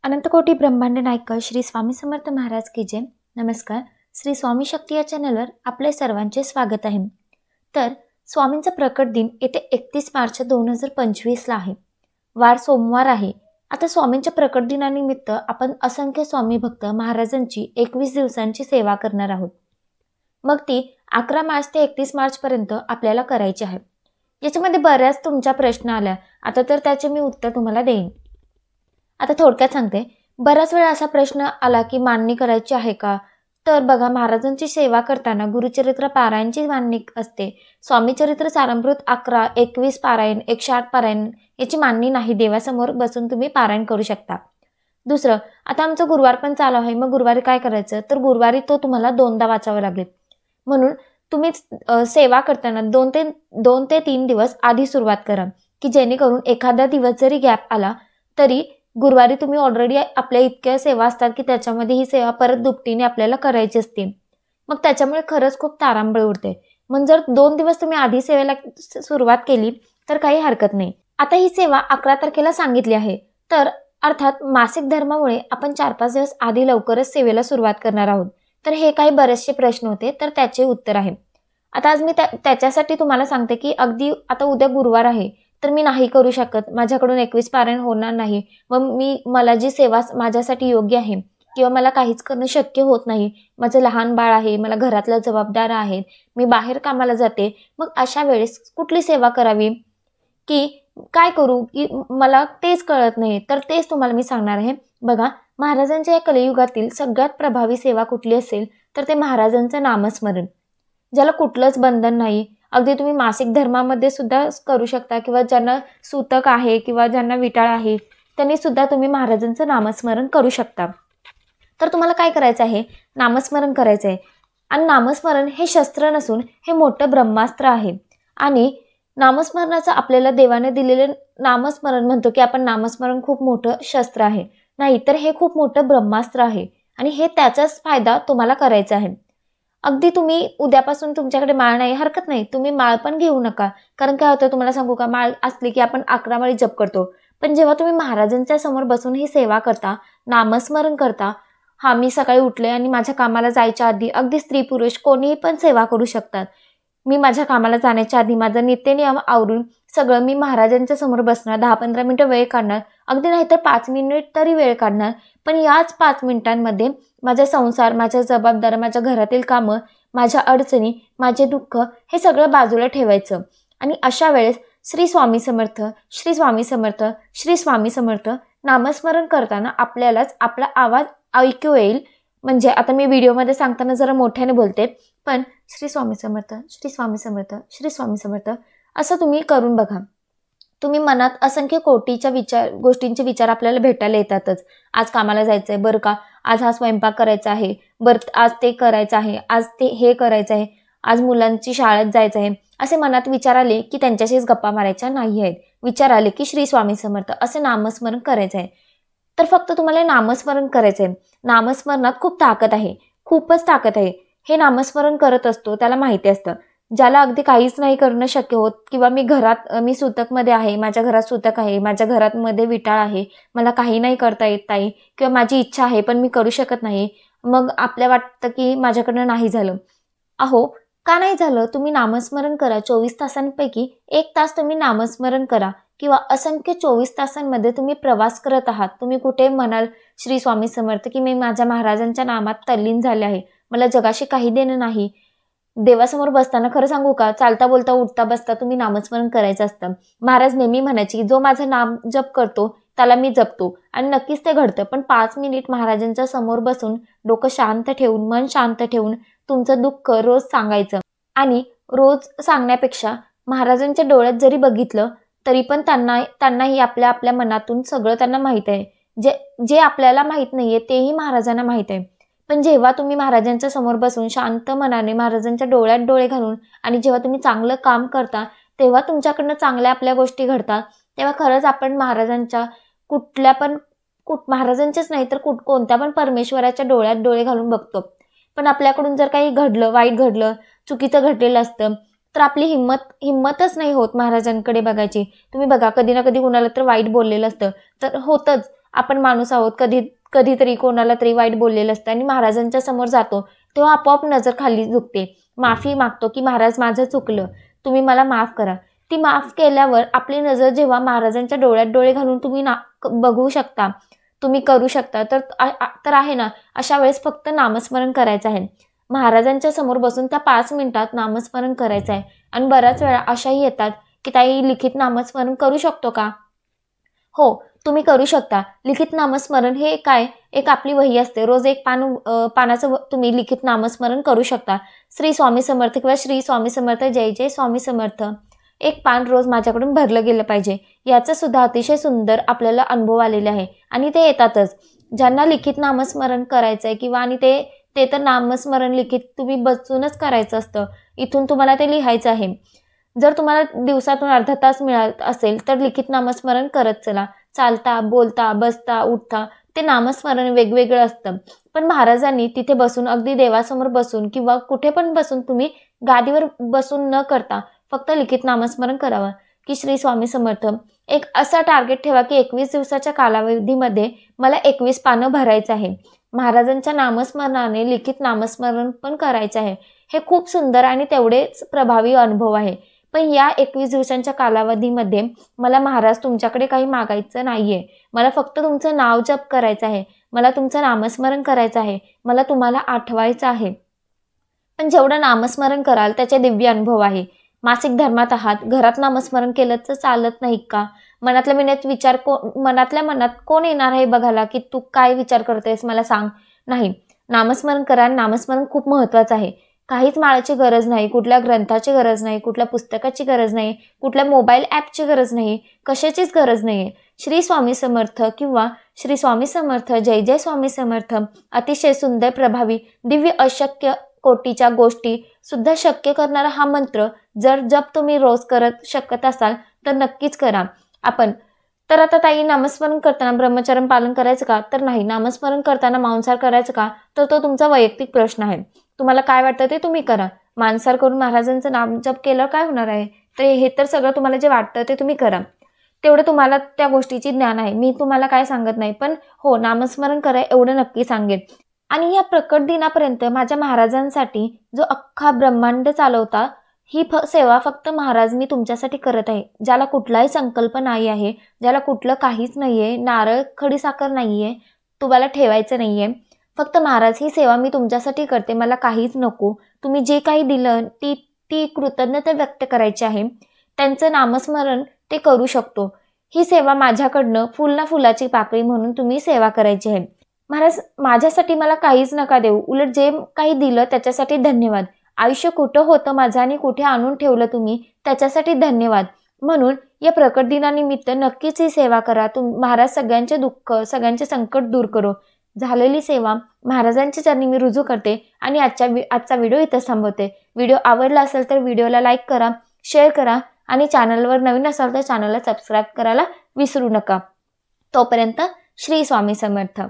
अनंतकोटी ब्रह्मांड नायक श्री स्वामी समर्थ महाराज की जय। नमस्कार। श्री स्वामी शक्ती या चॅनलवर आपले सर्वांचे स्वागत आहे। तर स्वामींचा प्रकट दिन येते 31 मार्च 2025 ला आहे। वार सोमवार आहे। आता स्वामींच्या प्रकट दिनानिमित्त आपण असंख्य स्वामी भक्त महाराजांची 21 दिवसांची सेवा करणार आहोत। मग ती 11 मार्च ते 31 मार्च पर्यंत आपल्याला करायची आहे। याच्यामध्ये बऱ्याच तुमच्या प्रश्न आल्या, आता तर त्याचे मी उत्तर तुम्हाला देईन। आता थोडक्यात सांगते। बराच वेळा असा प्रश्न आला की मांडणी करायची आहे का? तर बघा, महाराजांची सेवा करताना गुरुचरित्र पारायणची मांडणी असते। स्वामी चरित्र सारामृत 11, 21 पारायण, 108 पारायण याची मांडणी नाही। देवासमोर बसून तुम्ही पारायण करू शकता। दुसरं, आता आमचं गुरुवार पण चालू आहे, मग गुरुवारी काय करायचं? तर गुरुवारी तो तुम्हाला 2दा वाचावा लागेल। म्हणून तुम्ही सेवा करताना 2 ते 3 दिवस आधी सुरुवात करा, की जेणेकरून एखादा दिवस जरी गॅप आला तरी गुरुवारी तुम्ही ऑलरेडी आपल्या इतक्या सेवा असतात की त्याच्यामध्ये ही सेवा परत दुपटीने आपल्याला करायची असते। मग त्याच्यामुळे खरंच खूप तारांबळ उडते। मग जर 2 दिवस तुम्ही आधी सेवेला सुरुवात केली तर काही हरकत नाही। आता ही सेवा 11 तारखेला सांगितली आहे, तर अर्थात मासिक धर्मामुळे आपण 4-5 दिवस आधी लवकरच सेवेला सुरुवात करणार आहोत। तर हे काही बरेचसे प्रश्न होते, तर त्याचे उत्तर आहे। आता आज मी त्याच्यासाठी तुम्हाला सांगते की अगदी आता उद्या गुरुवार आहे, तर मी नाही करू शकत, माझ्याकडून 21 पारायण होणार नाही, मग मला जी सेवा माझ्यासाठी योग्य आहे किंवा मला काहीच करणं शक्य होत नाही, माझं लहान बाळ आहे, मला घरातल्या जबाबदाऱ्या आहेत, मी बाहेर कामाला जाते, मग अशा वेळेस कुठली सेवा करावी, की काय करू, की मला तेच कळत नाही। तर तेच तुम्हाला मी सांगणार आहे। बघा, महाराजांच्या या कलियुगातील सगळ्यात प्रभावी सेवा कुठली असेल तर ते महाराजांचं नामस्मरण, ज्याला कुठलंच बंधन नाही। अगदी तुम्ही मासिक धर्मामध्ये सुद्धा करू शकता, किंवा ज्यांना सूतक आहे किंवा ज्यांना विटाळ आहे त्यांनी सुद्धा तुम्ही महाराजांचं नामस्मरण करू शकता। तर तुम्हाला काय करायचं आहे? नामस्मरण करायचं आहे। आणि नामस्मरण हे शस्त्र नसून हे मोठं ब्रह्मास्त्र आहे। आणि नामस्मरणाचं आपल्याला देवाने दिलेले नामस्मरण म्हणतो की आपण नामस्मरण खूप मोठं शस्त्र आहे, नाही तर हे खूप मोठं ब्रह्मास्त्र आहे आणि हे त्याचाच फायदा तुम्हाला करायचा आहे। अगदी तुम्ही उद्यापासून तुमच्याकडे माळ नाही, हरकत नाही, तुम्ही माळ पण घेऊ नका। कारण काय होतं तुम्हाला सांगू का, माळ असली की आपण 11 माळी जप करतो, पण जेव्हा तुम्ही महाराजांच्या समोर बसून ही सेवा करता, नामस्मरण करता, हा मी सकाळी उठले आणि माझ्या कामाला जायच्या आधी, अगदी स्त्री पुरुष कोणीही पण सेवा करू शकतात, मी माझ्या कामाला जाण्याच्या आधी माझा नित्यनियम आवरून सगळं मी महाराजांच्या समोर बसणार, 10-15 मिनिटं वेळ काढणार, अगदी नाही तर 5 मिनिट तरी वेळ काढणार, पण याच 5 मिनिटांमध्ये माझा संसार, माझ्या जबाबदाऱ्या, माझ्या घरातील कामं, माझ्या अडचणी, माझे दुःख हे सगळं बाजूला ठेवायचं। आणि अशा वेळेस श्री स्वामी समर्थ, श्री स्वामी समर्थ, श्री स्वामी समर्थ नामस्मरण करताना आपल्यालाच आपला आवाज ऐकू येईल। म्हणजे आता मी व्हिडिओमध्ये सांगताना जरा मोठ्याने बोलते, पण श्री स्वामी समर्थ, श्री स्वामी समर्थ, श्री स्वामी समर्थ असं तुम्ही करून बघा। तुम्ही मनात असंख्य कोटीच्या गोष्टींचे विचार आपल्याला भेटायला येतातच। आज कामाला जायचंय बरं का, आज हा स्वयंपाक करायचा आहे बरं, आज ते करायचं आहे, आज ते हे करायचं आहे, आज मुलांची शाळेत जायचं आहे, असे मनात विचार आले की त्यांच्याशीच गप्पा मारायच्या नाही आहेत। विचार आले की श्री स्वामी समर्थ असे नामस्मरण करायचं आहे। तर फक्त तुम्हाला नामस्मरण करायचं आहे। नामस्मरणात खूप ताकद आहे, खूपच ताकद आहे। हे नामस्मरण करत असतो त्याला माहिती असतं। ज्याला अगदी काहीच नाही करणं शक्य होत, किंवा मी सूतकमध्ये आहे, माझ्या घरात सूतक आहे, माझ्या घरात मध्ये विटाळ आहे, मला काही नाही करता येत ताई, किंवा माझी इच्छा आहे पण मी करू शकत नाही, मग आपल्या वाटतं की माझ्याकडनं नाही झालं। अहो, का नाही झालं? तुम्ही नामस्मरण करा। 24 तासांपैकी 1 तास तुम्ही नामस्मरण करा, किंवा असंख्य 24 तासांमध्ये तुम्ही प्रवास करत आहात, तुम्ही कुठे म्हणाल श्री स्वामी समर्थ की मी माझ्या महाराजांच्या नामात तल्लीन झाले आहे, मला जगाशी काही देणं नाही। देवासमोर बसताना खरं सांगू का, चालता बोलता उठता बसता तुम्ही नामस्मरण करायचं असतं। महाराज नेहमी म्हणायचे की जो माझं नाम जप करतो त्याला मी जपतो, आणि नक्कीच ते घडतं। पण 5 मिनिट महाराजांच्या समोर बसून डोकं शांत ठेवून, मन शांत ठेवून तुमचं दुःख रोज सांगायचं। आणि रोज सांगण्यापेक्षा महाराजांच्या डोळ्यात जरी बघितलं तरी पण त्यांनाही आपल्या मनातून सगळं त्यांना माहित आहे। जे आपल्याला माहित नाहीये तेही महाराजांना माहित आहे। पण जेव्हा तुम्ही महाराजांच्या समोर बसून शांत मनाने महाराजांच्या डोळ्यात डोळे घालून, आणि जेव्हा तुम्ही चांगलं काम करता तेव्हा तुमच्याकडनं चांगल्या आपल्या गोष्टी घडतात, तेव्हा खरंच आपण महाराजांच्या महाराजांचेच नाही तर कोणत्या पण परमेश्वराच्या डोळ्यात डोळे घालून बघतो। पण आपल्याकडून जर काही घडलं, वाईट घडलं, चुकीचं घडलेलं असतं, तर आपली हिम्मतच नाही होत महाराजांकडे बघायची। तुम्ही बघा, कधी ना कधी कुणाला तर वाईट बोललेलं असतं, तर होतच, आपण माणूस आहोत, कधीतरी कोणाला तरी वाईट बोललेलं असतं आणि महाराजांच्या समोर जातो तेव्हा आपोआप नजर खाली झुकते, माफी मागतो की महाराज माझं चुकलं, तुम्ही मला माफ करा. ती माफ केल्यावर आपली नजर जेव्हा महाराजांच्या डोळ्यात डोळे घालून तुम्ही बघू शकता, तुम्ही करू शकता, तर आहे ना, अशा वेळेस फक्त नामस्मरण करायचं आहे. महाराजांच्या समोर बसून त्या 5 मिनिटात नामस्मरण करायचं आहे. आणि बऱ्याच वेळा अशाही येतात की ताई लिखित नामस्मरण करू शकतो का? हो, तुम्ही करू शकता. लिखित नामस्मरण हे काय, एक आपली वही असते, रोज एक पानाचं तुम्ही लिखित नामस्मरण करू शकता. श्री स्वामी समर्थ किंवा श्री स्वामी समर्थ, जय जय स्वामी समर्थ, एक पान रोज माझ्याकडून भरलं गेलं पाहिजे. याचं सुद्धा अतिशय सुंदर आपल्याला अनुभव आलेले आहे. आणि ते येतातच ज्यांना लिखित नामस्मरण करायचं आहे किंवा आणि ते तर नामस्मरण लिखित तुम्ही बसूनच करायचं असतं. इथून तुम्हाला ते लिहायचं आहे. जर तुम्हाला दिवसातून अर्धा तास मिळत असेल तर लिखित नामस्मरण करत चला. चालता, बोलता, बसता, उठता ते नामस्मरण वेगवेगळं असतं. पण महाराजांनी तिथे बसून, अगदी देवासमोर बसून किंवा कुठे पण बसून, तुम्ही गादीवर बसून न करता फक्त लिखित नामस्मरण करावं की श्री स्वामी समर्थ. एक असा टार्गेट ठेवा की 21 दिवसाच्या कालावधीमध्ये मला 21 पानं भरायचं आहे. महाराजांच्या नामस्मरणाने लिखित नामस्मरण पण करायचं आहे. हे खूप सुंदर आणि तेवढेच प्रभावी अनुभव आहे. पण या 21 दिवसांच्या कालावधीमध्ये मला महाराज तुमच्याकडे काही मागायचं नाहीये. मला फक्त तुमचं नाव जप करायचं आहे, मला तुमचं नामस्मरण करायचं आहे, मला तुम्हाला आठवायचं आहे. पण जेवढं नामस्मरण कराल त्याचे दिव्य अनुभव आहे. मासिक धर्मात आहात, घरात नामस्मरण केलं तर चालत नाही का? मनातल्या मनात कोण येणार आहे बघायला की तू काय विचार करतेस मला सांग? नाही, नामस्मरण करा. नामस्मरण खूप महत्त्वाचं आहे. काहीच माळाची गरज नाही, कुठल्या ग्रंथाची गरज नाही, कुठल्या पुस्तकाची गरज नाही, कुठल्या मोबाईल ॲपची गरज नाही, कशाचीच गरज नाही. श्री स्वामी समर्थ किंवा श्री स्वामी समर्थ, जय जय स्वामी समर्थ, अतिशय सुंदर, प्रभावी, दिव्य, अशक्य कोटीच्या गोष्टी सुद्धा शक्य करणारा हा मंत्र जर जप तुम्ही रोज करत शकत असाल तर नक्कीच करा. तर आता ताई, नामस्मरण करताना ब्रह्मचर्य पालन करायचं का? तर नाही. नामस्मरण करताना मांसाहार करायचं का? तर तो तुमचा वैयक्तिक प्रश्न आहे. तुम्हाला काय वाटतं ते तुम्ही करा. मांसाहार करून महाराजांचं नाम जप केल्यावर काय होणार आहे? तर हे तर सगळं तुम्हाला जे वाटतं ते तुम्ही करा. तेवढं तुम्हाला त्या गोष्टीची ज्ञान आहे. मी तुम्हाला काय सांगत नाही, पण हो, नामस्मरण करा एवढं नक्की सांगेन. आणि या प्रकट दिनापर्यंत माझ्या महाराजांसाठी जो अख्खा ब्रह्मांड चालवता, ही सेवा फक्त महाराज मी तुमच्यासाठी करत आहे. ज्याला कुठलाही संकल्प नाही आहे, ज्याला कुठलं काहीच नाही आहे, नारळ खडीसाखर नाही आहे, तुम्हाला ठेवायचं नाही आहे, फक्त महाराज ही सेवा मी तुमच्यासाठी करते, मला काहीच नको. तुम्ही जे काही दिलं ती कृतज्ञता व्यक्त करायची आहे. त्यांचं नामस्मरण ते करू शकतो. ही सेवा माझ्याकडनं फुल ना फुलाची पाकळी म्हणून तुम्ही सेवा करायची आहे. महाराज माझ्यासाठी मला काहीच नका देऊ, उलट जे काही दिलं त्याच्यासाठी धन्यवाद. आयुष्य कुठं होतं माझं आणि कुठे आणून ठेवलं तुम्ही, त्याच्यासाठी धन्यवाद. म्हणून या प्रकट दिनानिमित्त नक्कीच ही सेवा करा. महाराज सगळ्यांचे दुःख, सगळ्यांचे संकट दूर करो. झालेली सेवा महाराजांच्या चरणी मी रुजू करते आणि आजचा व्हिडिओ इथंच थांबवते. व्हिडिओ आवडला असेल तर व्हिडिओला लाईक करा, शेअर करा आणि चॅनलवर नवीन असाल तर चॅनलला सबस्क्राईब करायला विसरू नका. तोपर्यंत श्री स्वामी समर्थ.